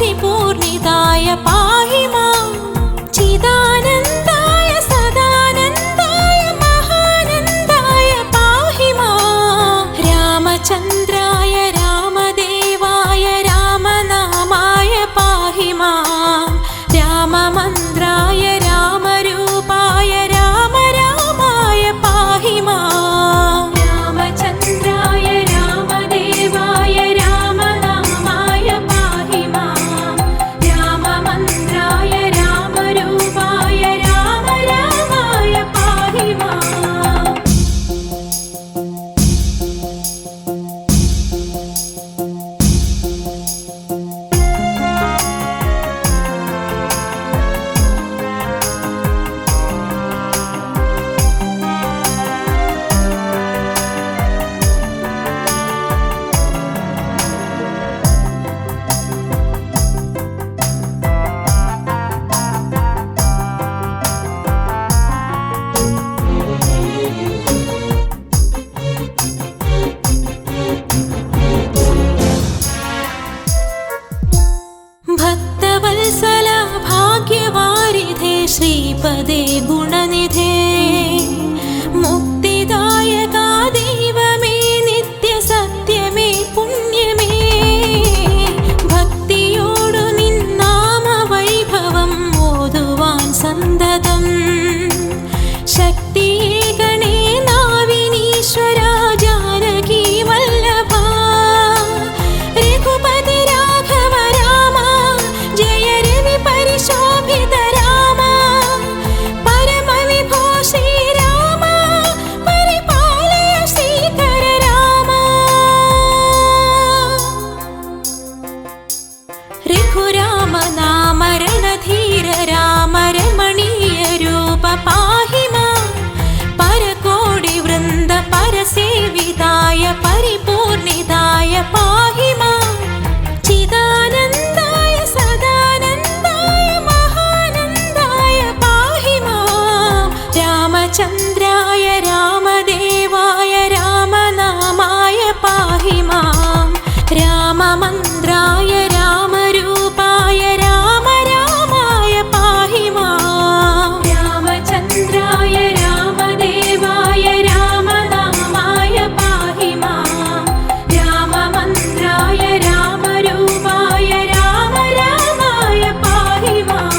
परिपूर्णिताय पाहि मां चिदानन्दाय सदानन्दाय महानन्दाय पाहि मां रामचन्द्राय रामदेवाय रामनामाय पाहि मां राममन्द्राय रामरूपाय राम रामाय पाहि मां रामचन्द्राय रामदेवाय रामनामाय पाहि मां राममन्द्राय रामरूपाय राम रामाय पाहि मां भक्तवत्सल भाग्यवारिधे श्रीपदे गुणनिधे मुक्तिदायका दैवमे नित्यसत्यमे पुण्यमे भक्तियोडु निन्नाम वैभवं ओदुवान् सन्दतं शक्तिये गणे नाविनीश्वरा जानकी वल्लभा रघुपति राघव रामा जय रवि परिशोभित रामा परम विभो श्रीरामा परिपालय श्रीकर रामा रघुराम नाम रणधीर राम रमणीय रूप पाहि मां परकोटि वृन्द परसेविताय परिपूर्णिताय पाहि मां चिदानन्दाय सदानन्दाय महानन्दाय पाहि मां रामचन्द्राय रामदेवाय रामनामाय पाहि मां राममन्द्राय रामरूपाय राम रामाय पाहि मां रामचन्द्राय रामदेवाय रामनामाय पाहि मां राममन्द्राय रामरूपाय राम रामाय पाहि मां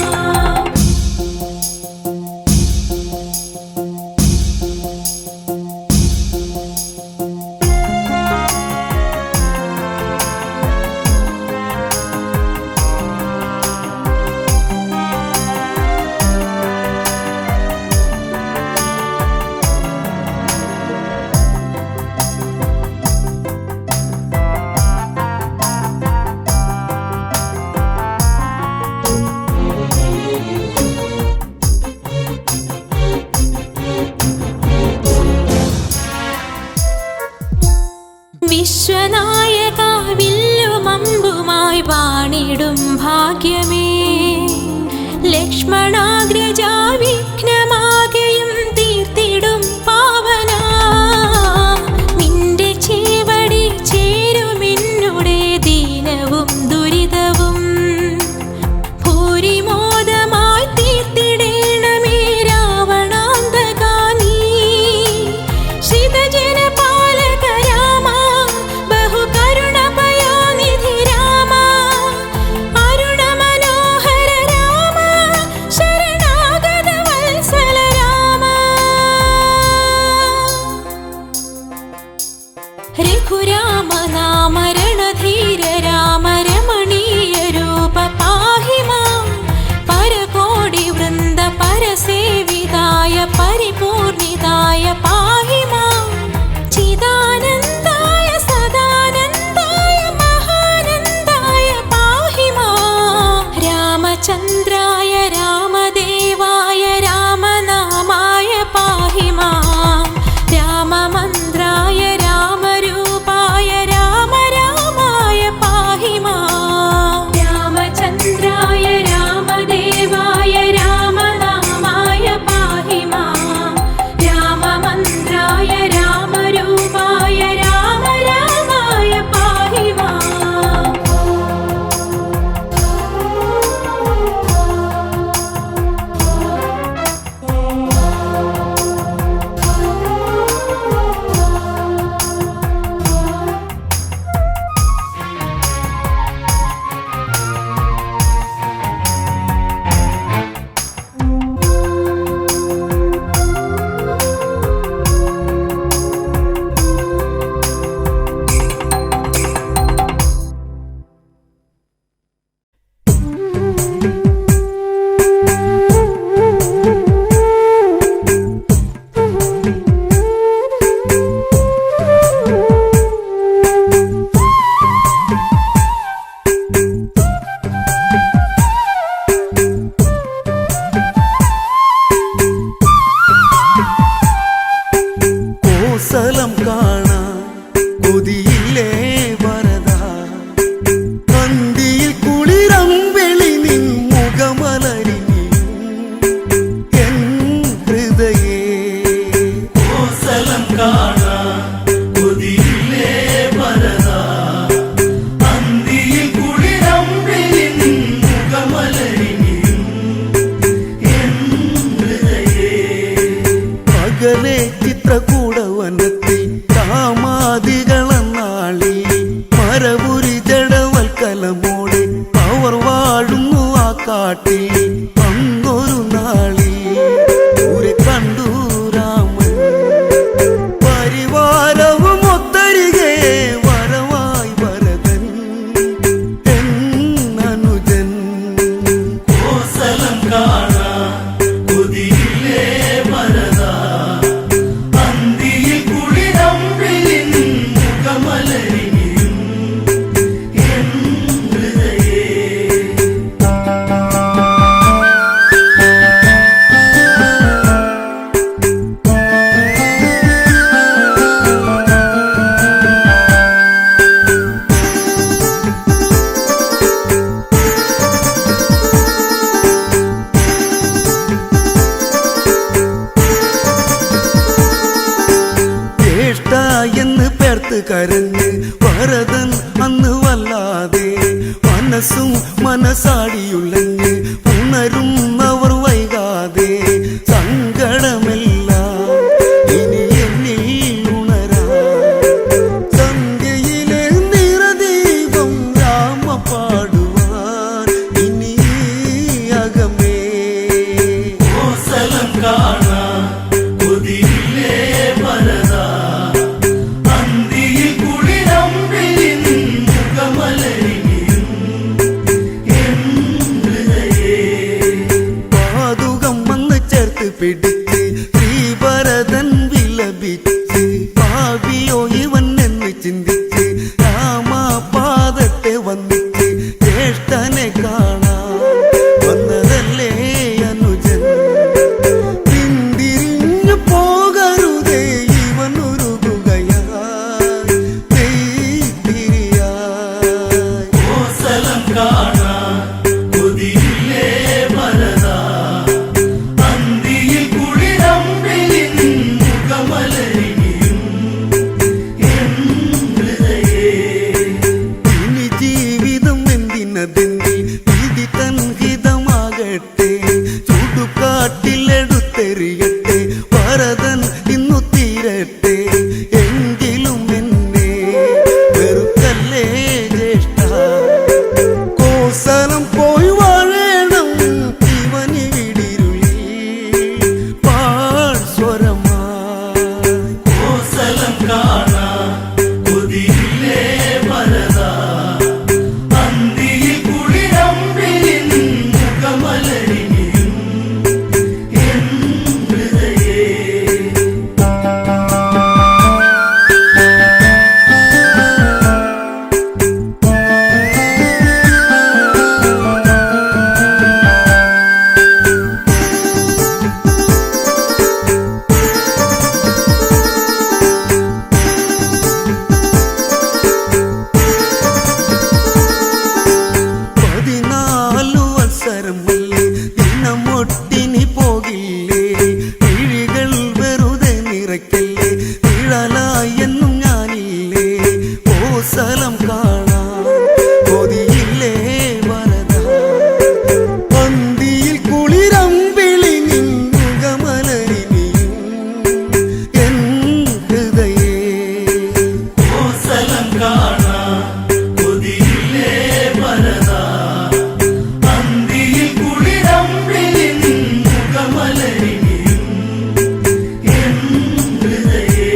വിശ്വനായക വില്ലുമമ്പുമായി വാണിടും ഭാഗ്യമേ ലക്ഷ്മണാഗ്രജ വിഘ്നമാകെയും തീർത്തിടും പാവന നിന്റെ ചേവടി ചേരുമെന്നുടെ ദീനവും ദുരിതവും ഭൂരിമോദമായി തീർത്തിടേണമേ രാവണാന്തകാ നീ ശ്രിതജന പാലക രാമ ബഹുകരുണപയോനിധി രാമ കാട്ടിൽ അന്നൊരു നാളിൽ ഊരെ കണ്ടു രാമൻ പരിവാരവും ഒത്തരികെ വരവായി ഭരതൻ എന്നനുജൻ കോസലം കാണാൻ കൊതിയില്ലേ ഭരതാ അന്തിയിൽ കുളിരമ്പിളിൻ മുഖമലരിയും എൻ ഹൃദയേ ജ്യേഷ്ഠ എന്ന് പേർത്ത് കരഞ്ഞ് ഭരതൻ അന്ന് വല്ലാതെ മനസ്സും മനസ്സാടിയുള്ളഞ്ഞ് ഉണരുന്നവർ വൈകാതെ സങ്കടമെല്ലാം ഇനി എന്നിൽ ഉണരാ സന്ധ്യയിലെ നിറദീപം രാമ പാടുവാൻ ഇനി അകമേ കോസലം കാണാൻ കൊതിയില്ലേ ഭരതാ അന്തിയിൽ കുളിരമ്പിളിൻ മുഖമലരിയും എൻ ഹൃദയേ പാതുകം വന്ന് ചേർത്ത് പിടിച്ച് ശ്രീഭരതൻ വിലപിച്ച് ഭാവിയോ ഇവൻ എന്ന് ചിന്തിച്ച് രാമപാദത്തെ വന്നിച്ച് ജ്യേഷ്ഠനെ കാണാൻ വന്നതല്ലേ അനുജൻ പിന്തിരിഞ്ഞു പോകരുതേ ഇവൻ ഉരുകുകയായി നെയ്തിരിയായി കോസലം കാണാൻ കൊതിയില്ലേ ഭരതാ അന്തിയിൽ കുളിരമ്പിളിൻ മുഖമലരിയും എൻ ഹൃദയേ ഇനി ജീവിതം എന്തിനതെന്തി വിധി തൻ ഹിതമാകട്ടെ ചുടുകാട്ടിലെടുത്തെറിയട്ടെ ഭരതൻ ഇന്നു തീരട്ടെ എങ്കിലും എന്നെ വെറുക്കല്ലേ ജ്യേഷ്ഠ കോസലം പോയി വാഴണം ഇവനിവിടിരുളി പാഴ്സ്വരമായി കോസലം കാണാൻ കൊതിയില്ലേ ഭരതാ അന്തിയിൽ കുളിരമ്പിളിൻ മുഖമലരിയും എൻ ഹൃദയേ പതിനാലു വത്സരമല്ലേ ദിനമൊട്ടിനി പോകില്ലേ കിഴികൾ വെറുതെ നിറയ്ക്കല്ലേ നിഴലായി എന്നും ഞാനില്ലേ കോസലം കാണാൻ കൊതിയില്ലേ വരദ പന്തിയിൽ കുളിരമ്പിളി നിന്നുകമലരിനിയും എൻ ഹൃദയേ കോസലം കാണാൻ കൊതിയില്ലേ ഭരതാ അന്തിയിൽ കുളിരമ്പിളിൻ മുഖമലരിയും എൻ ഹൃദയേ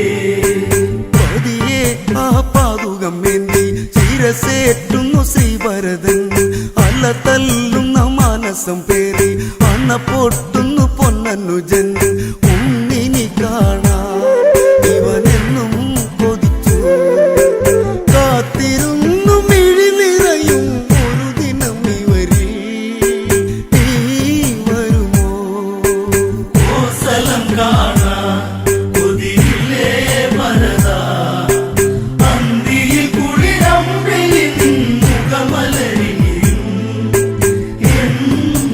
പതിയെ ആ പാതുകം വേണ്ടി ശിരസേറ്റുന്നു ശ്രീഭരതൻ അല്ല തല്ലുന്ന മാനസം പേറി അണ പൊട്ടുന്നു പൊന്നനുജൻ ഉണ്ണിനി കാണാൻ ഇവനെന്നും കൊതിച്ചു കാത്തിരുന്നു മിഴി നിറയും ഒരു ദിനം ഇവരിൽ നീ വരുമോ കോസലം കാണാൻ കൊതിയില്ലേ ഭരതാ അന്തിയിൽ കുളിരമ്പിളിൻ മുഖമലരിയും എൻ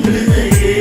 ഹൃദയേ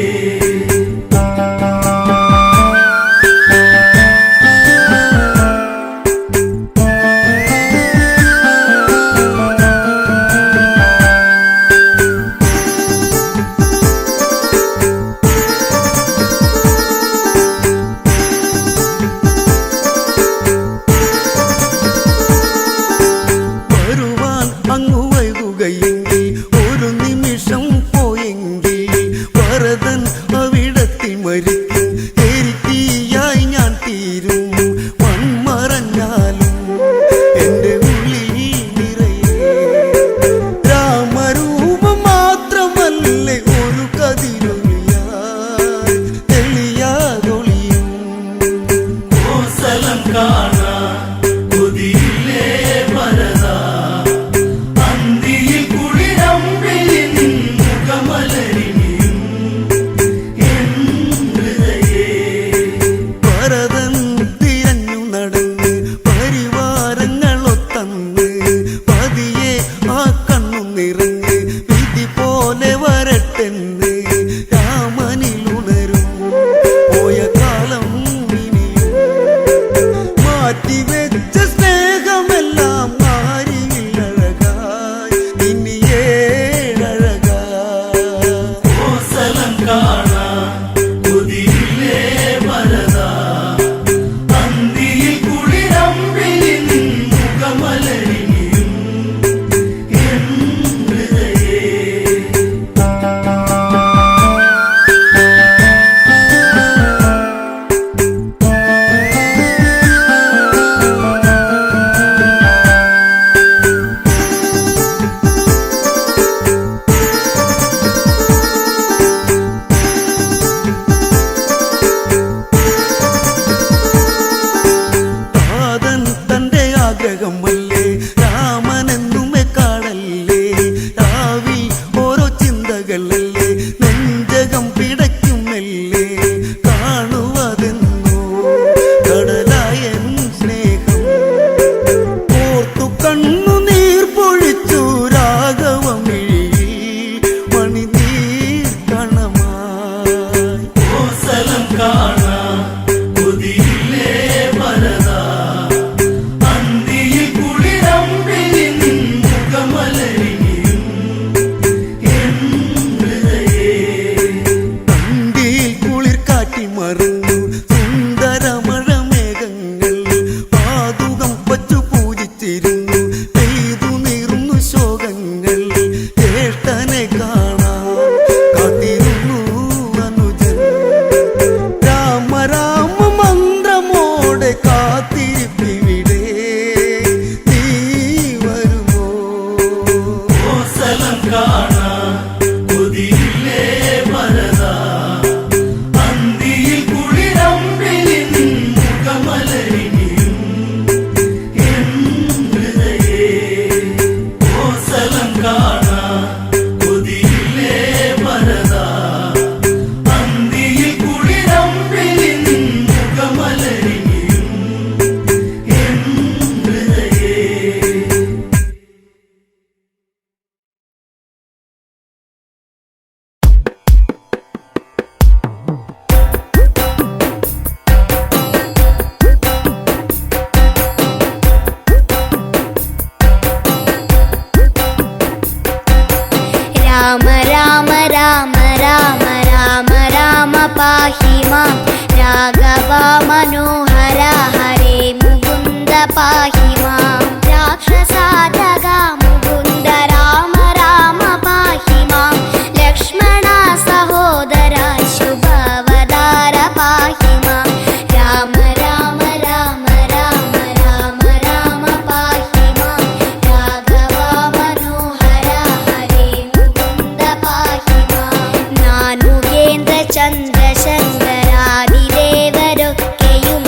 പാഹി മാം രാഘവ മനോഹര ഹരേ മുകുന്ദ പാഹി മാം രാക്ഷസാധക മുകുന്ദ രാമ രാമ പാഹി മാം ലക്ഷ്മണ സഹോദര ശുഭവതാര പാഹി മാം രാമ രാമ രാമ രാമ രാമ രാമ പാഹി മാം രാഘവ മനോഹര ഹരേ മുകുന്ദ പാഹി മാം നാനുകേന്ദ്ര ചന്ദ്രശങ്കരാദിദേവരൊക്കെയും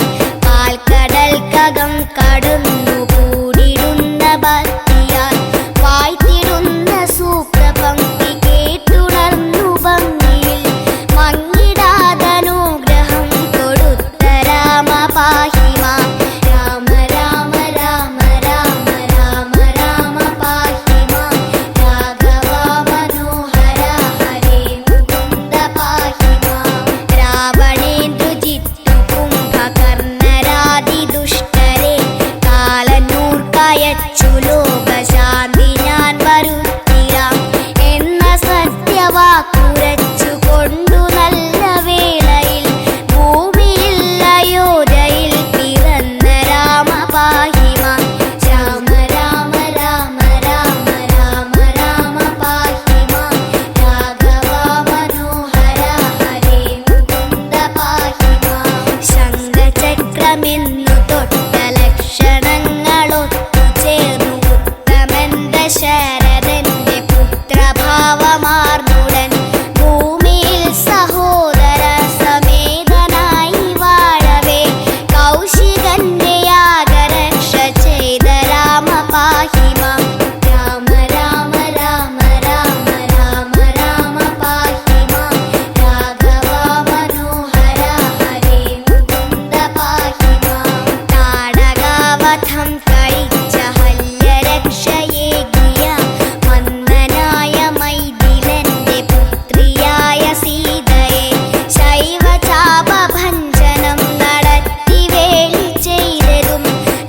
പാൽക്കടൽക്കകം കടന്നു കൂടിടുന്ന ഭക്തിയാൽ വായ്ത്തിടുന്ന സൂക്തപംക്തി കേട്ടുണർന്നു ഭംഗിയിൽ മങ്ങിടാതനുഗ്രഹം കൊടുത്ത രാമ പാഹി മാം രാമ രാമ രാമ രാമ രാമ രാമ പാഹി മാം രാഘവ മനോഹര ഹരേ മുകുന്ദ പാഹി മാം രാവണേന്ദു ജിത്തു കുംഭകർണരാദി ദുഷ്ടരെ കാലനൂർക്കയച്ചു ലോകശാന്തി ഞാൻ വരുത്തിരാം എന്ന സത്യവാക്കുരച്ചു കൊണ്ടു നല്ല വേളയിൽ ഭൂമിയിൽ അയോധ്യയിൽ പിറന്ന രാമ പാഹി മാം രാമ രാമ രാമ രാമ രാമ രാമ പാഹി മാം രാഘവ മനോഹര ഹരേ മുകുന്ദ പാഹി മാം ശംഖചക്രമെന്നു തൊട്ട ലക്ഷണങ്ങളൊത്തു ചേർന്നു ഉത്തമൻ ദശരഥന്റെ പുത്രഭാവമാർന്നുടൻ ഭൂമിയിൽ സഹോദര സമേതനായി വാഴവേ കൗശികന്റെ യാഗരക്ഷ ചെയ്ത രാമ പാഹി മാം രാമ രാമ രാമ രാമ രാമ രാമ പാഹി മാം രാഘവ മനോഹര ഹരേ മുകുന്ദ പാഹി മാം താടകാവധം കഴിച്ച ഹല്യരക്ഷയേകിയ മന്ദനായ മൈഥിലന്റെ പുത്രിയായ സീതയെ ശൈവചാപഭഞ്ജനം നടത്തി വേലി ചെയ്തതും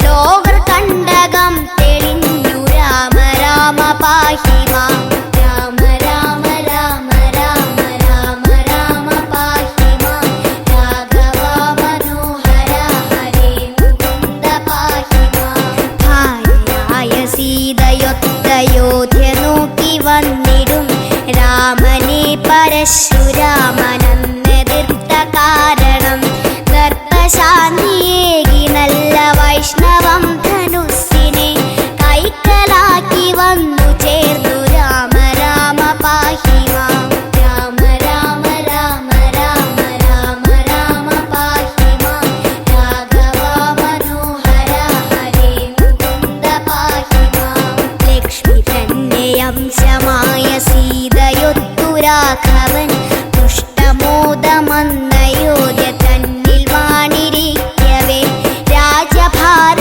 ലോകർ കണ്ടകം തെളിഞ്ഞു രാമ രാമ പാഹി മാം രാമ രാമ രാമ രാമ രാമ രാമ പാഹി മാം രാഘവ മനോഹര ഹരേ മുകുന്ദ പാഹി മാം ഭാര്യയായ സീതയൊത്തയോധ്യ നോക്കി വന്നിടും രാമനെ പരശുരാമനെതിർത്ത കാരണം ദർപ്പശാന്തിയേകി നല്ല വൈഷ്ണവം ധനുസ്സിനെ കൈക്കലാക്കി വന്നു ചേർന്നു രാമ രാമ പാഹി മാം രാമ രാമ രാമ രാമ രാമ രാമ പാഹി മാം രാഘവ മനോഹര ഹരേ മുകുന്ദ പാഹി മാം ലക്ഷ്മി തന്നെ അംശമായ സീതയൊത്തു രാഘവൻ പുഷ്ടമോദമന്നയോധ്യ തന്നിൽ വാണിരിക്കവേ രാജഭാര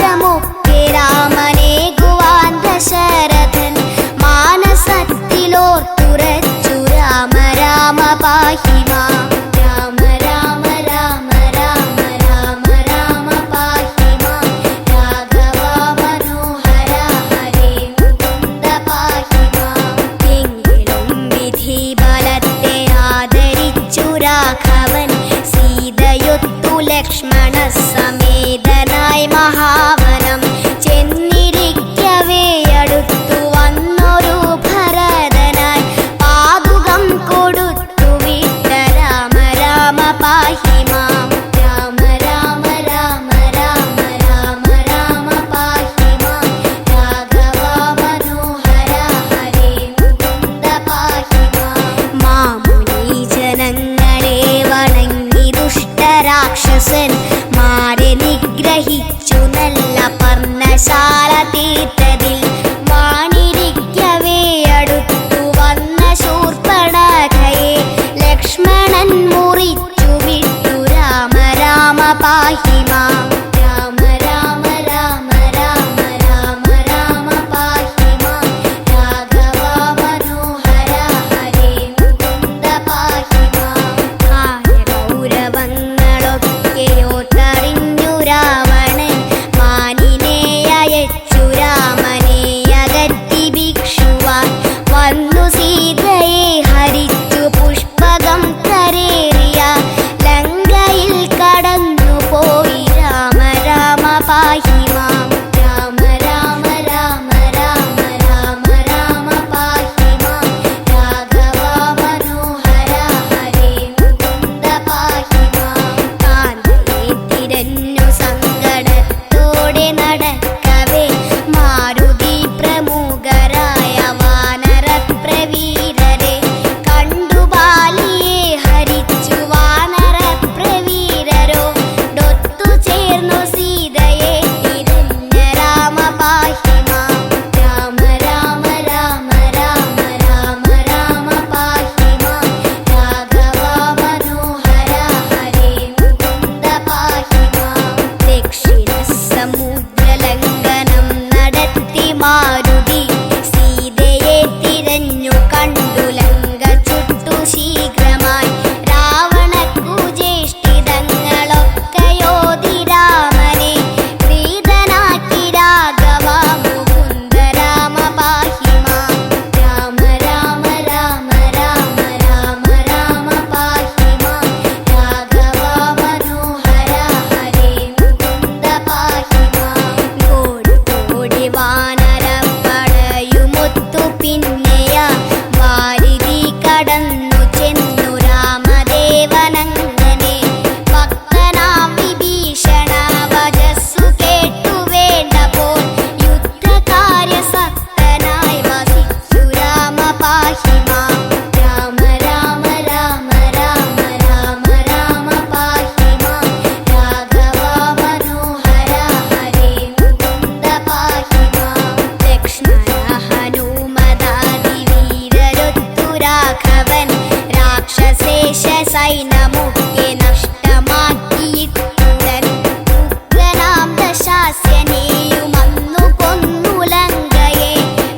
സൈന്യമൊക്കെ നഷ്ടമാക്കിയിട്ടുടൻ ഉഗ്രനാം ദശാസ്യനെയും അന്നു കൊന്നു ലങ്കയെ.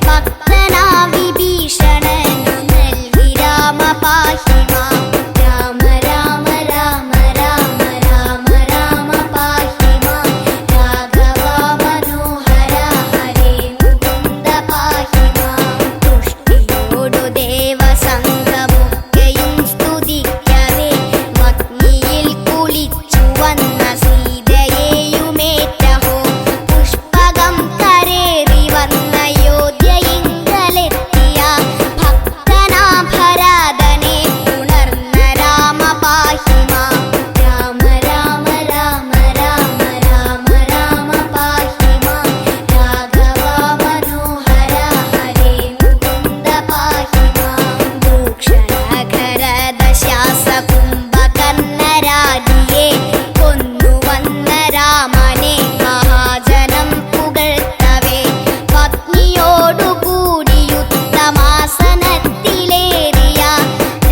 ഭക്തനാ വിഭീഷണനു നൽകി രാമ പാഹി മാം. രാമ രാമ രാമ രാമ രാമ രാമ പാഹി മാം. രാഘവ മനോഹര ഹരേ മുകുന്ദ പാഹി മാം. തുഷ്ടിയോടു ദേവസംഘമൊക്കെയും സ്തുതിക്കവേ അഗ്നിയിൽ കുളിച്ചു വന്ന സീതയെയുമേറ്റഹോ. പുഷ്പകം കരേറി വന്ന യോധ്യയിങ്കലെത്തിയ ഭക്തനാ ഭരതനെ ഉണർന്ന രാമ പാഹി മാം. രാമ രാമ രാമ രാമ രാമ രാമ പാഹി മാം. രാഘവ മനോഹര ഹരേ മുകുന്ദ പാഹി മാം. ഭൂക്ഷണഖരദശാസകുംഭകർണരാജിയെ കൊന്നുവന്ന രാമനെ മഹാജനം പുകഴ്ത്തവേ. പത്നിയോടുകൂടി യുദ്ധമാസനത്തിലേറിയ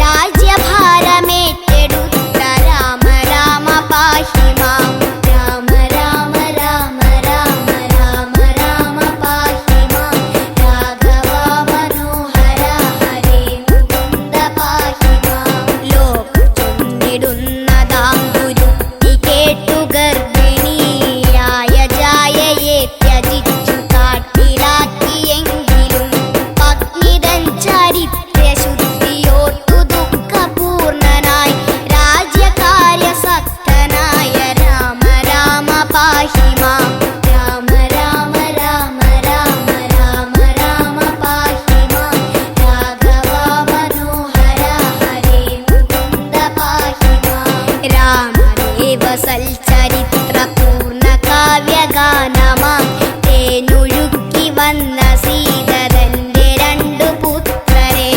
രാജ്യഭാരമേറ്റെടുത്ത രാമ രാമ പാഹി മാം. രാമ രാമ രാമ രാമ രാമ രാമ പാഹി മാം. രാഘവ മനോഹര ഹരേ മുകുന്ദ പാഹി മാം. ലോകചൊന്നിടുന്നതാം ഗുരുത്തി കേട്ടു ഗർഭിണിയായ ജായയെ ത്യജിച്ചു കാട്ടിലാക്കിയെങ്കിലും പത്നിതൻ ചരിത്രശുദ്ധിയോർത്തു ദുഃഖപൂർണനായി രാജ്യകാര്യസക്തനായ രാമ രാമ പാഹി മാം. രാമ രാമ രാമ രാമ രാമ രാമ പാഹി മാം. രാഘവ മനോഹര ഹരേ മുകുന്ദ പാഹി മാം. രാമദേവ സൽചരിത്ര പൂർണ്ണ കാവ്യഗാനമാം തേനൊഴുക്കി വന്ന സീതതന്റെ രണ്ടു പുത്രരെ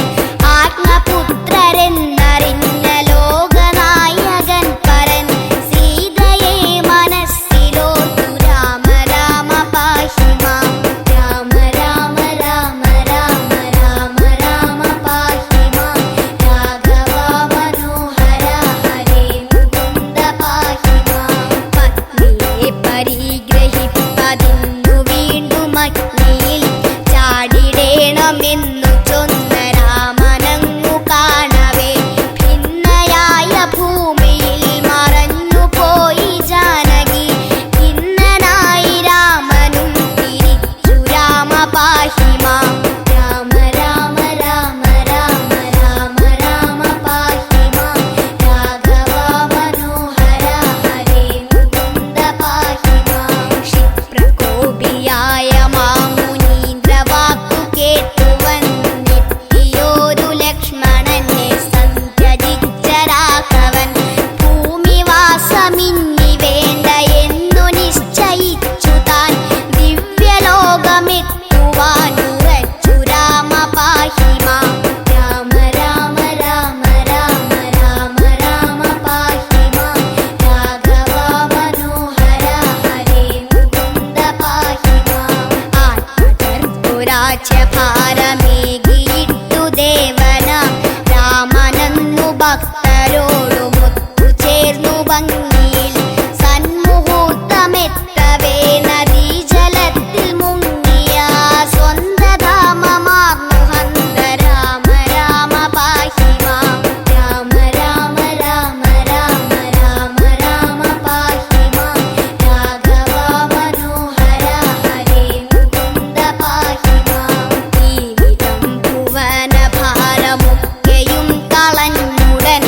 ആത്മപുത്രരെന്നറിഞ്ഞ ലോകനായകൻ പരൻ സീതയെ മനസ്സിലോർത്തു രാമ രാമ പാഹി മാം. രാമ രാമ രാമ രാമ രാമ രാമ പാഹി മാം. രാഘവ മനോഹര ഹരേ മുകുന്ദ പാഹി മാം. പത്നിയെ പരിഗ്രഹിപ്പതിന്നു വീണ്ടും അഗ്നിയിൽ ചാടിടേണമെന്നു ചൊന്ന രാമനങ്ങു കാണവേ ഭിന്നയായ ഭൂമിയിൽ മറഞ്ഞു പോയി ജാനകി. ഭിന്നനായി രാമനും തിരിച്ചു രാമ പാഹി മാം. രാമ രാമ രാമ രാമ രാമ രാമ പാഹി മാം. രാഘവ മനോഹര ഹരേ മുകുന്ദ പാഹി മാം. ക്ഷിപ്രകോപിയായ മാമുനീന്ദ്രവാക്കു കേട്ടു വന്നെത്തിയോരു ലക്ഷ്മണനെ സന്ധ്യജിച്ച രാഘവൻ ഭൂമിവാസമിന്നി വേണ്ട എന്നു നിശ്ചയിച്ചു താൻ ദിവ്യലോകമെത്തുവാനുറച്ചു രാമ പാഹി മാം. രാമ രാമ രാമ രാമ രാമ രാമ പാഹി മാം. രാഘവ മനോഹര ഹരേ മുകുന്ദ പാഹി മാം. ആത്മകർപ്പുരാജ്യഭാരമേകിയിട്ടു ദേവനാം രാമനന്നു ഭക്തരോടുമൊത്തു ചേർന്നു ഭംഗിയിൽ സന്മുഹൂർത്തമെത്തവേ നദീജലത്തിൽ മുങ്ങിയ സ്വന്തധാമമാർന്നു ഹന്ത രാമ രാമ പാഹി മാം. രാമ രാമ രാമ രാമ രാമ രാമ പാഹി മാം. രാഘവ മനോഹര ഹരേ മുകുന്ദ പാഹി മാം. ഈ വിധം ഭുവനഭാരമൊക്കെയും കളഞ്ഞുടൻ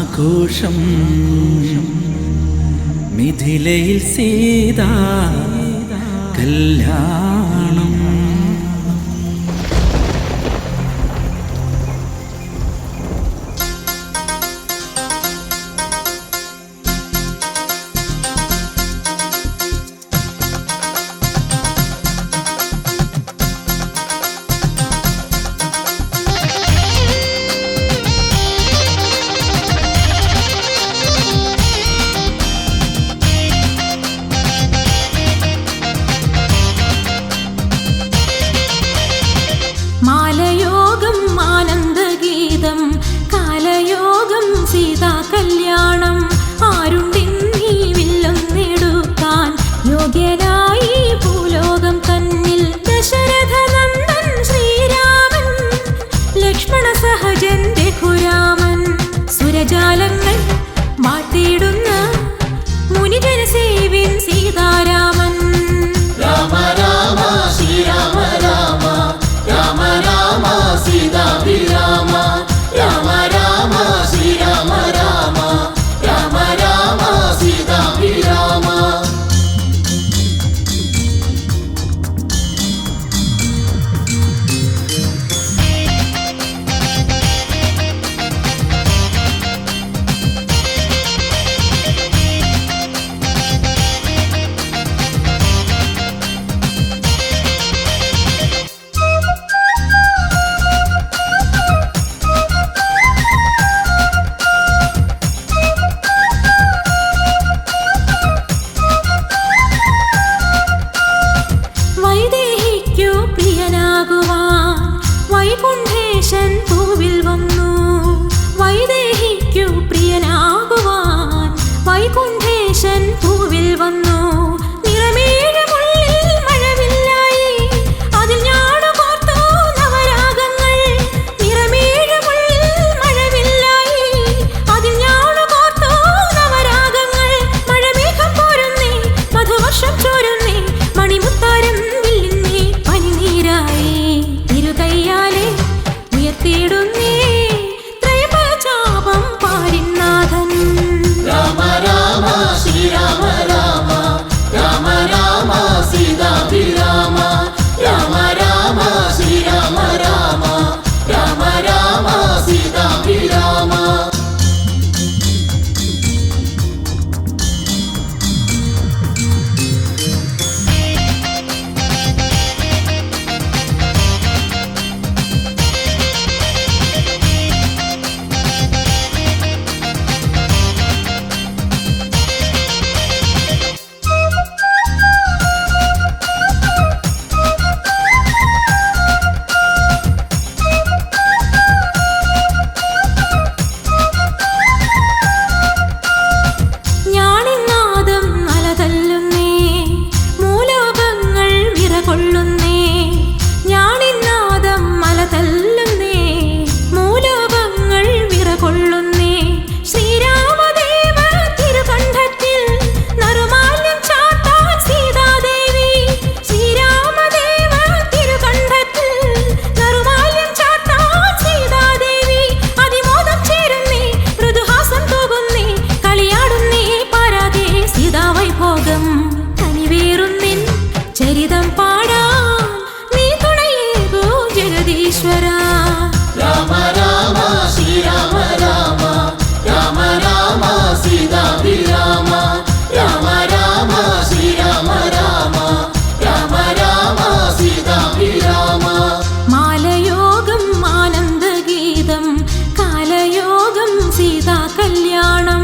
ആഘോഷം മിഥിലയിൽ സീതാ കല്യാണം. മാലയോഗം ആനന്ദഗീതം കാലയോഗം സീതാ കല്യാണം. ആരുണ്ടിന്നീ വില്ലൊന്നെടുക്കാൻ യോഗ്യനായി ഭൂലോകം തന്നിൽ. ദശരഥ നന്ദൻ ശ്രീരാമൻ ലക്ഷ്മണ സഹജൻ രഘുരാമൻ. സുരജാലങ്ങൾ വാഴ്ത്തിയിടുന്ന മുനിജന സേവിൻ സീതാരാമൻ. രാമ രാമ ശ്രീരാമ രാമ രാമ രാമ സീതാഭിരാമ രാമ രാമ ശ്രീരാമ രാമ രാമ രാമ സീതാഭിരാമ. വൈദേഹിക്കു പ്രിയനാകുവാൻ വൈകുണ്ഠേശൻ പൂവിൽ വന്നു. വൈദേഹിക്കു പ്രിയനാകുവാൻ വൈകുണ്ഠേശൻ പൂവിൽ വന്നു. നിറമേഴമുള്ളിൽ മഴവില്ലായി അതിൽ ഞാണു കോർത്തു നവരാഗങ്ങൾ. നിറമേഴമുള്ളിൽ മഴവില്ലായി അതിൽ ഞാണു കോർത്തു നവരാഗങ്ങൾ. മഴമേഘം പോരുന്നേ മധുവർഷം ചോരുന്നേ മണിമുത്താരം വില്ലിന്നേ പനിനീരായി. ഇരുകൈയാലെ ഉയർത്തിയിടുന്നേ ത്രയപചാപം പാരിനാഥൻ. രാമ രാമ ശ്രീരാമ രാമ രാമ രാമ സീതാഭിരാമ രാമ രാമ ശ്രീരാമ രാമ രാമ രാമ സീതാഭിരാമ. ഞാണിനാദം അലതല്ലുന്നേ മൂലോകങ്ങൾ വിറകൊള്ളുന്നേ. ഞാണിനാദം അലതല്ലുന്നേ മൂലോകങ്ങൾ വിറകൊള്ളുന്നേ. ശ്രീരാമദേവ തിരുകണ്ഠത്തിൽ നറുമാല്യം ചാർത്താൻ സീതാദേവി. ശ്രീരാമദേവ തിരുകണ്ഠത്തിൽ നറുമാല്യം ചാർത്താൻ സീതാദേവി. അതിമോദം ചേരുന്നേ മൃദുഹാസം തൂകുന്നേ കളിയാടുന്നേ പാരാതെ സീതാവൈഭോഗം. കനിവേറുന്നിൻ ചരിതം പാടാൻ നീ തുണയേകൂ ജഗദീശ്വര. രാമ രാമ ശ്രീരാമ രാമ രാമ രാമ സീതാഭിരാമ രാമ രാമ ശ്രീരാമ രാമ രാമ രാമ സീതാഭിരാമ. മാലയോഗം ആനന്ദഗീതം കാലയോഗം സീതാ കല്യാണം.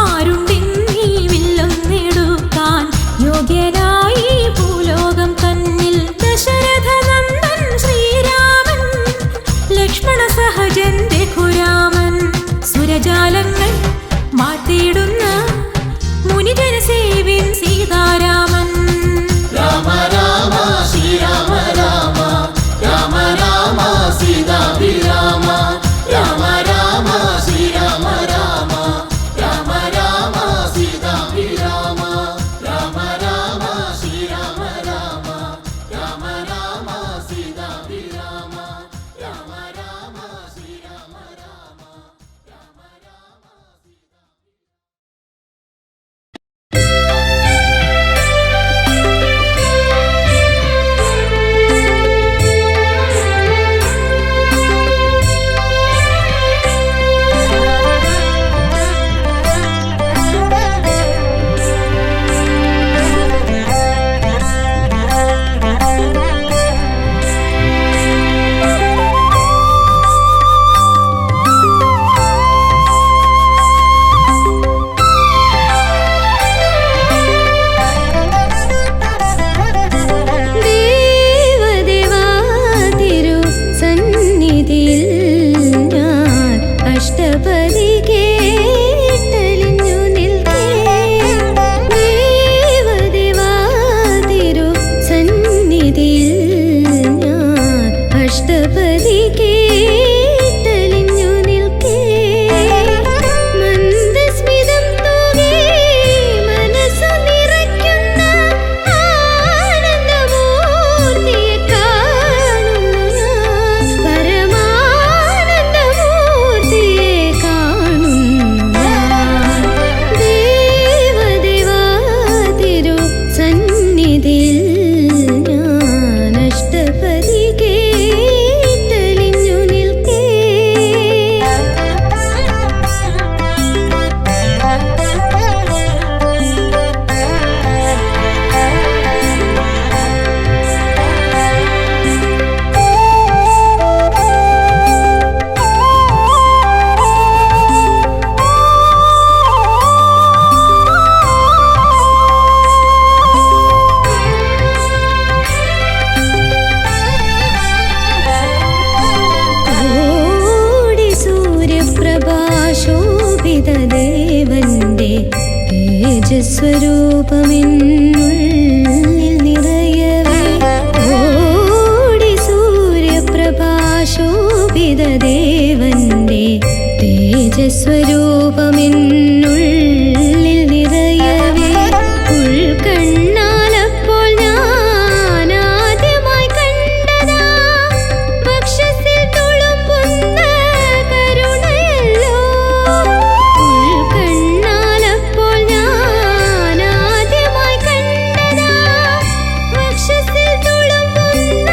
ആരുണ്ടിന്നീ വില്ലൊന്നെടുക്കാൻ യോഗ്യനായി ഭൂലോകം തന്നിൽ. ദശരഥ നന്ദൻ ശ്രീരാമൻ ലക്ഷ്മണ സഹജൻ രഘുരാമൻ. സുരജാലങ്ങൾ വാഴ്ത്തിയിടുന്ന മുനിജന സേവിൻ സീതാരാമൻ. രാമ രാമ ശ്രീരാമ രാമ രാമ രാമ സീതാഭിരാമ രാമ രാമ ശ്രീരാമ രാമ രാമ രാമ സീതാഭിരാമ രാമ രാമ ശ്രീരാമ രാമ രാമ രാമ സീതാഭിരാമ രാമ രാമ ശ്രീരാമ രാമ രാമ രാമ സീതാ. തേജസ്വരൂപമെന്നുള്ളിൽ നിറയവേ ഓടി സൂര്യപ്രഭാശോഭിത ദേവന്റെ തേജസ്വരൂപമെന്നുള്ളിൽ നിറയവേ ഉൾക്കണ്ണാലപ്പോൾ ഞാൻ ആദ്യമായി കണ്ടതാ വക്ഷസിൽ തുളുമ്പുന്ന കരുണയല്ലോ. ഉൾക്കണ്ണാലപ്പോൾ ഞാൻ ആദ്യമായി കണ്ടതാ വക്ഷസിൽ തുളുമ്പുന്ന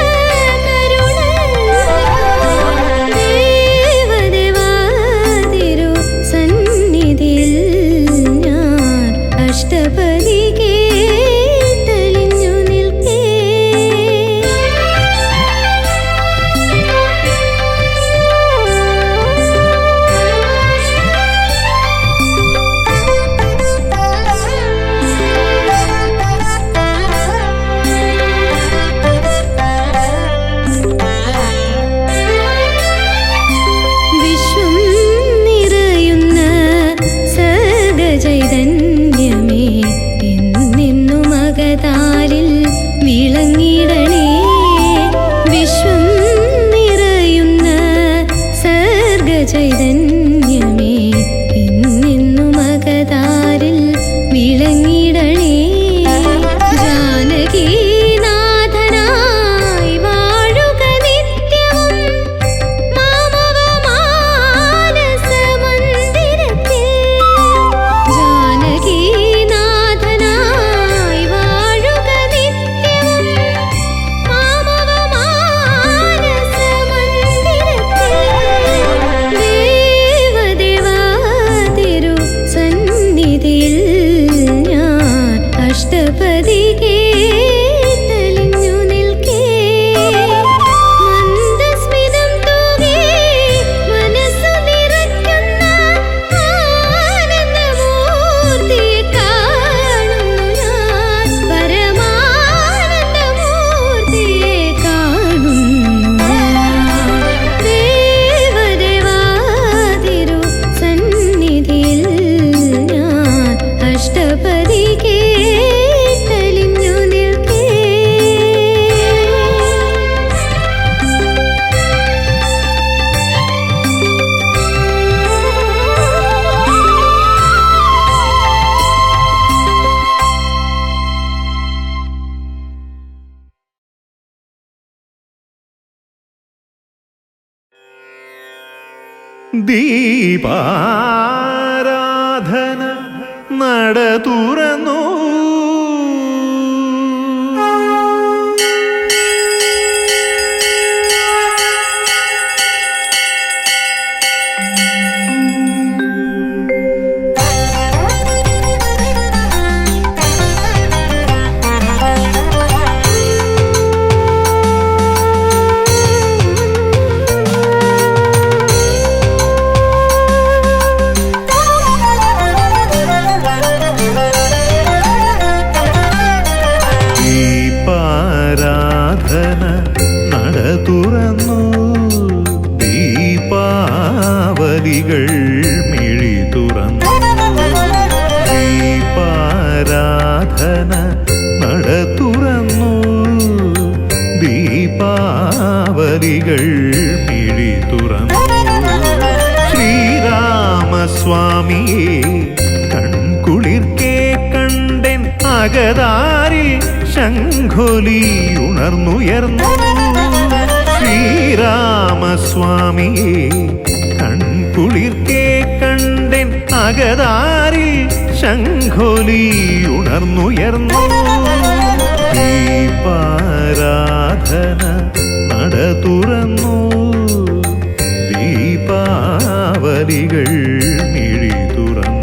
കരുണയല്ലോ. ദേവദേവാതിരു സന്നിധിയിൽ ഞാൻ അഷ്ടപതി കേട്ടലിഞ്ഞു നിൽക്കേ. വിശ്വം നിറയുന്ന സർഗചൈതന്യമേ എന്നെന്നും അകതാരിൽ വിളങ്ങിടണേ. വിശ്വം നിറയുന്ന സർഗചൈതന്യമേ എന്നെന്നും അകതാരിൽ വിളങ്ങിടണേ. ജാനകീനാഥനായി വാഴുക നിത്യവും മാമവമാനസമന്ദിരത്തിൽ. ജാനകീനാഥനായി വാഴുക നിത്യവും മാമവമാനസമന്ദിരത്തിൽ. ദേവദേവാതിരു സന്നിധിയിൽ ഞാൻ അഷ്ടപതി കേട്ടലിഞ്ഞു നിൽക്കേ. മന്ദസ്മിതം തൂകി മനസ്സു നിറയ്ക്കുന്ന ആനന്ദമൂർത്തിയെ കാണുന്നു ഞാൻ. പരമാനന്ദമൂർത്തിയെ കാണുന്നു ഞാൻ. ദേവദേവാതിരു സന്നിധിയിൽ ഞാൻ അഷ്ടപതി കേട്ടലിഞ്ഞു നിൽക്കേ. ദീപാരാധന നട തുറന്നു. ദീപാരാധന നട തുറന്നു. ദീപാവലികൾ മിഴി തുറന്നു. ദീപാരാധന നട തുറന്നു. ദീപാവലികൾ മിഴി തുറന്നു. ശ്രീരാമസ്വാമിയെ കൺകുളിർക്കേ കണ്ടെൻ അകതാരിൽ ശംഖൊലി ഉണർന്നുയർന്നു. ശ്രീരാമസ്വാമിയെ കൺകുളിർക്കേ കണ്ടെൻ അകതാരിൽ ശംഖൊലി ഉണർന്നുയർന്നു. ദീപാരാധന നട തുറന്നു. ദീപാവലികൾ മിഴി തുറന്നു.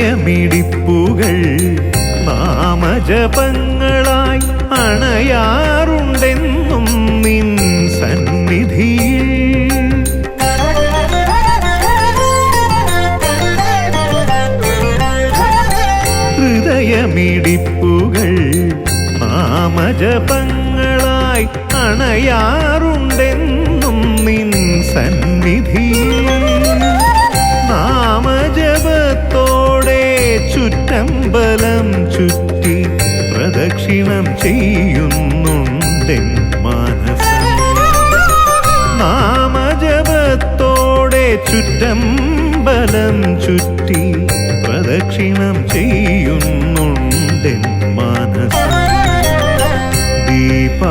ഹൃദയമിടിപ്പുകൾ നാമജപങ്ങളായി അണയാറുണ്ടെന്നും നാമജപങ്ങളായി അണയാറുണ്ടെന്നും നിൻ സന്നിധിയിൽ നാമജപത്തോടെ ചുറ്റമ്പലം ചുറ്റി പ്രദക്ഷിണം ചെയ്യുന്നുണ്ടെൻ മാനസം നാമജപത്തോടെ ചുറ്റമ്പലം ചുറ്റി പ്രദക്ഷിണം ചെയ്യുന്നുണ്ടെൻ മാനസം ദീപാരാധന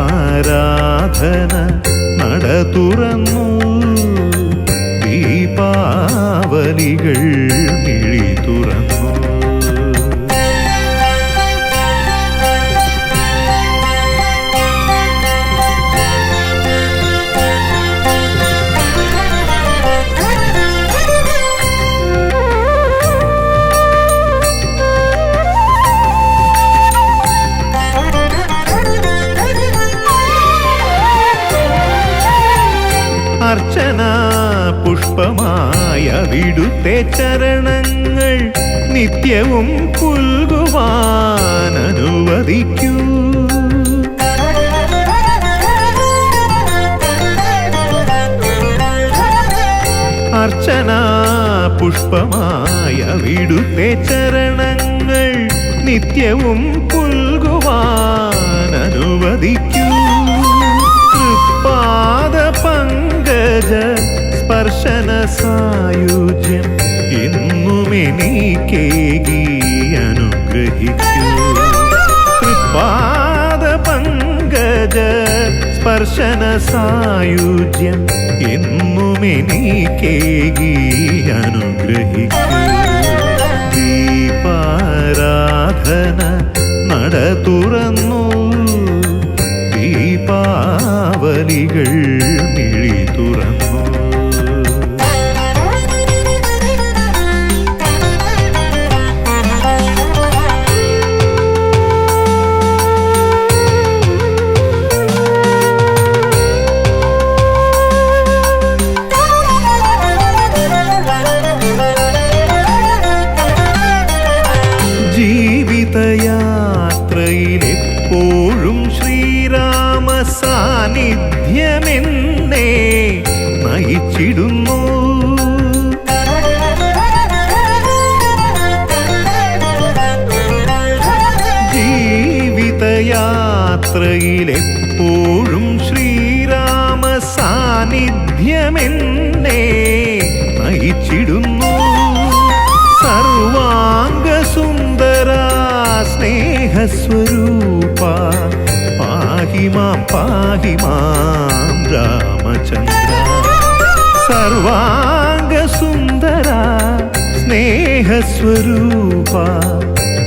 നട തുറന്നു ദീപാവലികൾ മിഴി തുറന്നു അർച്ചന പുഷ്പമായ വിടുത്തെ ചരണങ്ങൾ നിത്യവും പുൽകുവാൻ അനുവദിക്കൂ അർച്ചന പുഷ്പമായ വിടുത്തെ ചരണങ്ങൾ നിത്യവും പുൽകുവാൻ അനുവദിക്കൂ തൃപ്പാദ പങ്കജ സ്പർശന സായുജ്യം എന്നുമെനിക്കേകി അനുഗ്രഹിക്കൂ തൃപ്പാദ പങ്കജ സ്പർശന സായുജ്യം എന്നുമെനിക്കേകി അനുഗ്രഹിക്കൂ ദീപാരാധന നട തുറന്നു ദീപാവലികൾ മിഴി തുറന്നു ജീവിതയാത്രയിലെപ്പോഴും ശ്രീരാമ സാന്നിധ്യമെന്നെ നയിച്ചിടുന്നു ജീവിതയാത്രയിലെപ്പോഴും ശ്രീരാമ സാന്നിധ്യമെന്നെ നയിച്ചിടുന്നു സർവാംഗ സുന്ദര സ്നേഹസ്വരൂപ പാഹി മാം രാമചന്ദ്ര സർവാംഗ സുന്ദര സ്നേഹസ്വരൂപ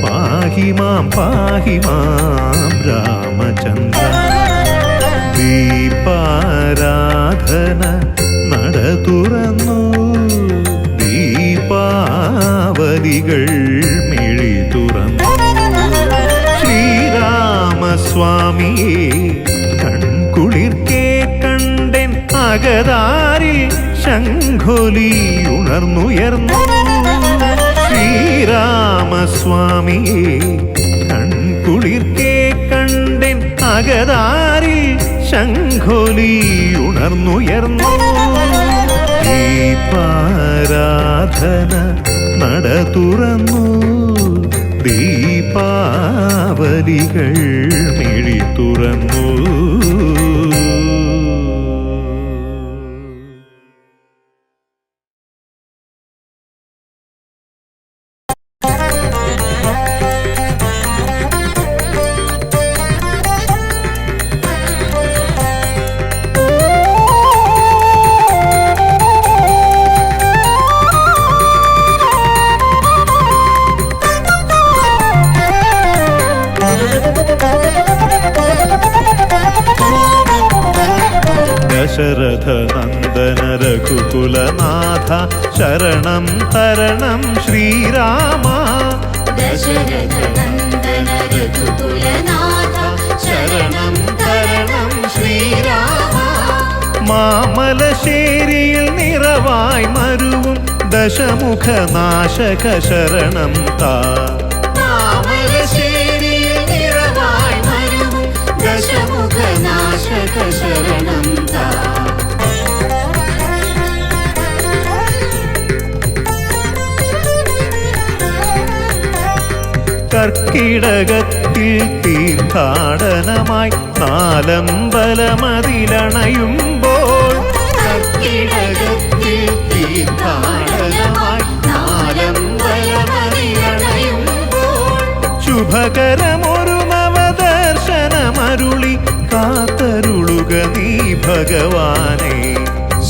പാഹി മാം രാമചന്ദ്ര ദീപാരാധന നട തുറന്നു ദീപാവലികൾ മിഴി തുറന്നു ശ്രീരാമസ്വാമിയെ കൺകുളിർക്കേ കണ്ടെൻ അകതാരിൽ ശംഖൊലി ഉണർന്നുയർന്നു ശ്രീരാമസ്വാമിയെ കൺകുളിർക്കേ കണ്ടെൻ അകതാരിൽ ശംഖൊലി ഉണർന്നുയർന്നു ദീപാരാധന നട തുറന്നു ദീപാവലികൾ മിഴി തുറന്നു ദശരഥ നന്ദന രഘുകുലനാഥ ശരണം തരണം ശ്രീരാമ ദശരഥ നന്ദന രഘുകുലനാഥ ശരണം തരണം ശ്രീരാമ മാമലശ്ശേരിയിൽ നിറവായി മരുവും ദശമുഖനാശക ശരണം താ മാമലശ്ശേരിയിൽ നിറവായി മരുവും കർക്കിടകത്തിൽ തീർത്ഥാടനമായി നാലമ്പലമതിലണയുമ്പോൾ കർക്കിടകത്തിൽ തീർത്ഥാടനമായി നാലമ്പലമതിലണയുമ്പോൾ ശുഭകരമൊരു നവദർശനമരുളി കാത്തരുളുക നീ ഭഗവാനെ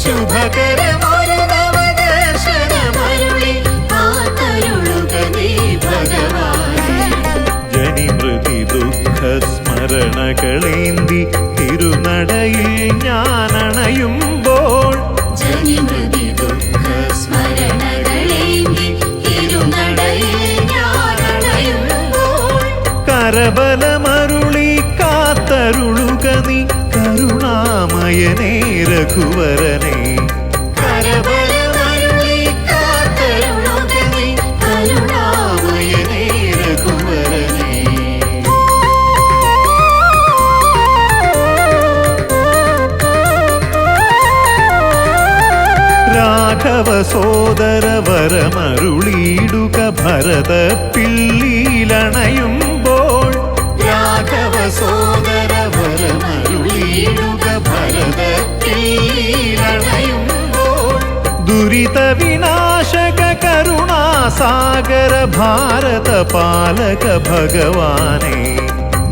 ശുഭകരമൊരു നവദർശനമരുളി കാത്തരുളുക നീ ഭഗവാനെ ജനിമൃതി ദുഃഖ സ്മരണകളേന്തി തിരുനടയിൽ ഞാനണയുമ്പോൾ ജനിമൃതി ദുഃഖ സ്മരണകളേന്തി തിരുനടയിൽ ഞാനണയുമ്പോൾ കരബലമരുളി കാത്തരുളുക നീ കരുണാമയനേ രഘുവരനെ കരബലമരുളി കാത്തരുളുക നീ കരുണാമയനേ രഘുവരനേ രാഘവ സോദര വരമരുളിയിടുക ഭരത പിള്ളിയിലണയുമ്പോൾ രാഘവ സോദര വരമരുളിയിടുക ഭരത പിള്ളിയിലണയുമ്പോൾ ദുരിത വിനാശക കരുണാസാഗര ഭാരത പാലക ഭഗവാനെ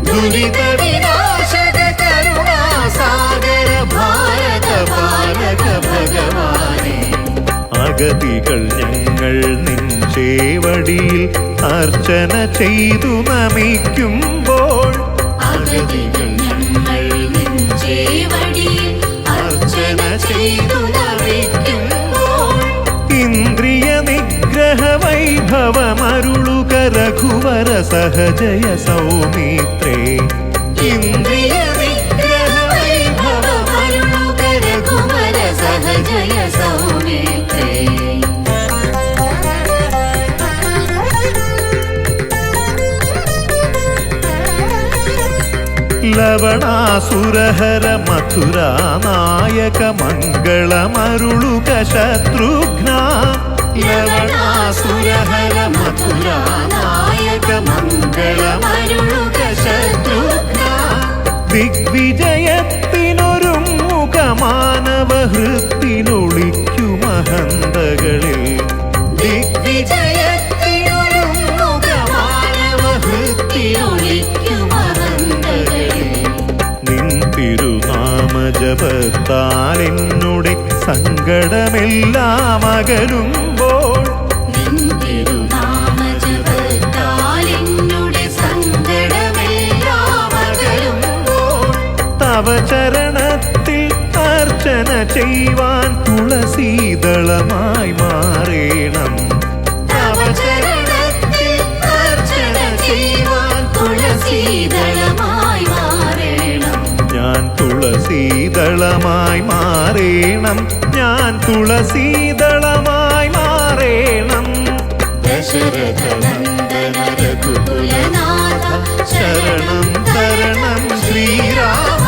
ദുരിത വിനാശക കരുണാസാഗര ഭാരത പാലക ഭഗവാനെ അഗതികൾ ഞങ്ങൾ നിൻ ചേവടിയിൽ അർച്ചന ചെയ്തു നമിക്കുമ്പോൾ അഗതികൾ ഞങ്ങൾ നിൻ ചേവടിയിൽ അർച്ചന ചെയ്തു നമിക്കുമ്പോൾ ഇന്ദ്രിയ നിഗ്രഹ വൈഭവമരുളുക രഘുവര സഹജയ സൗമിത്രേ ഇന്ദ്രിയ നിഗ്രഹ വൈഭവമരുളുക രഘുവര സഹജയ സൗമിത്രേ ലവണാസുരഹര മഥുരാ നായക മംഗളമരുളുക ശത്രുഘ്ന ലവണാസുരഹര മഥുരാ നായക മംഗളമരുളുക ശത്രുഘ്ന ദിഗ്വിജയത്തിനൊരുങ്ങുക മാനവ ഹൃത്തിനൊളിക്കുമഹന്തകളിൽ ദിഗ്വിജയത്തിനൊരുങ്ങുക മാനവ ഹൃത്തിയൊളിക്കുമഹന്തകളിൽ നിൻ തിരുനാമജപത്താൽ എന്നുടെ സങ്കടമെല്ലാം അകലുമ്പോൾ നിൻ തിരുനാമജപത്താൽ എന്നുടെ സങ്കടമെല്ലാം അകലുമ്പോൾ തവ ചരണത്തിൽ അർച്ചന ചെയ്യുവാൻ തുളസീദളമായി മാറേണം തവ ചരണത്തിൽ അർച്ചന ചെയ്യുവാൻ തുളസീദളമായി മാറേണം ഞാൻ തുളസീദളമായി മാറേണം ഞാൻ തുളസീദളമായി മാറേണം ദശരഥ നന്ദന രഘുകുലനാഥ ശരണം തരണം ശ്രീരാമ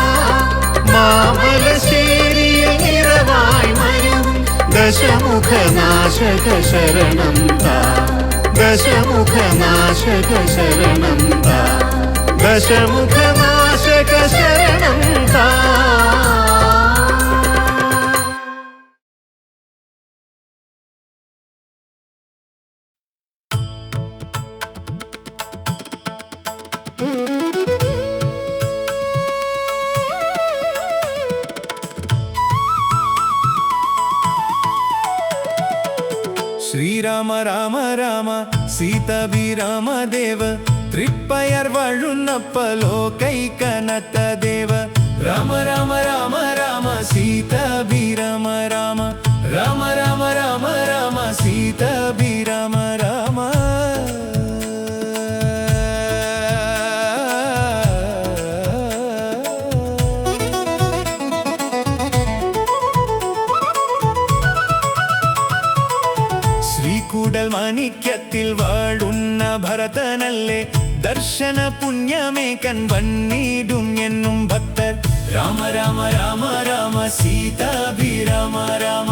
മാമലശ്ശേരിയിൽ നിറവായി മരും ദശമുഖനാശക ശരണം താ ദശമുഖനാശക ശരണം താ ദശമുഖനാശക ശരണം താ ശ്രീരാമ രാമ രാമ സീതാഭിരാമ ദേവ തൃപ്പയർ വഴുന്നപ്പലോ കൈകനത്ത ദേവ രാമ രാമ രാമ രാമ സീതാഭിരാമ രാമ രാമ രാമ രാമ രാമ സീതാഭിരാമ രാമ ശ്രീകൂടൽ മാണിക്യത്തിൽ വാഴുന്ന ഭരതനല്ലേ ദർശന പുണ്യമേകൻ വന്നിടും എന്നും ഭക്തർ രാമ രാമ രാമ രാമ സീതാഭിരാമ രാമ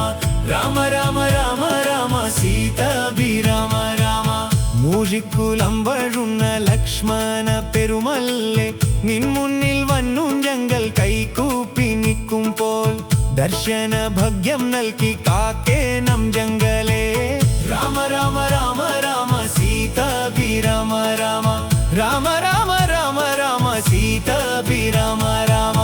രാമ രാമ രാമ രാമ സീതാഭിരാമ രാമ കുഴിക്കുലം വഴുന്ന ലക്ഷ്മണ പെരുമല്ലേ നിൻ മുന്നിൽ വന്നും ഞങ്ങൾ കൈകൂപ്പി നിൽക്കുമ്പോൾ ദർശന ഭാഗ്യം നൽകി കാക്കേനം ജംഗലേ രാമ രാമ രാമ രാമ സീതാഭിരാമ രാമ രാമ രാമ രാമ രാമ സീതാഭിരാമ രാമ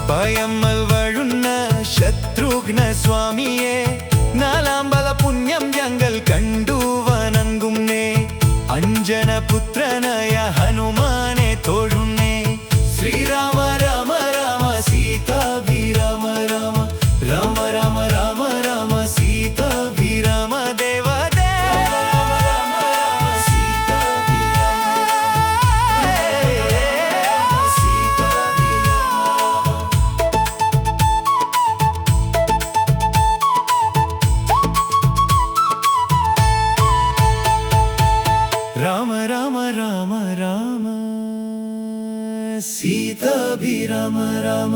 പയമ്മൽ വഴുന്ന ശത്രുഘ്ന സ്വാമിയെ നാലാമ്പല പുണ്യം ഞങ്ങൾ കണ്ടു വണങ്ങുന്നേ അഞ്ജന പുത്രനായ ഹനുമാനെ തൊഴുന്നേ ശ്രീരാമ രാമ രാമ സീതാഭിരാമ രാമ രാമ രാമ രാമ രാമ സീതാഭിരാമ ദേവദേ രാമ രാമ രാമ രാമ സീതാഭിരാമ രാമ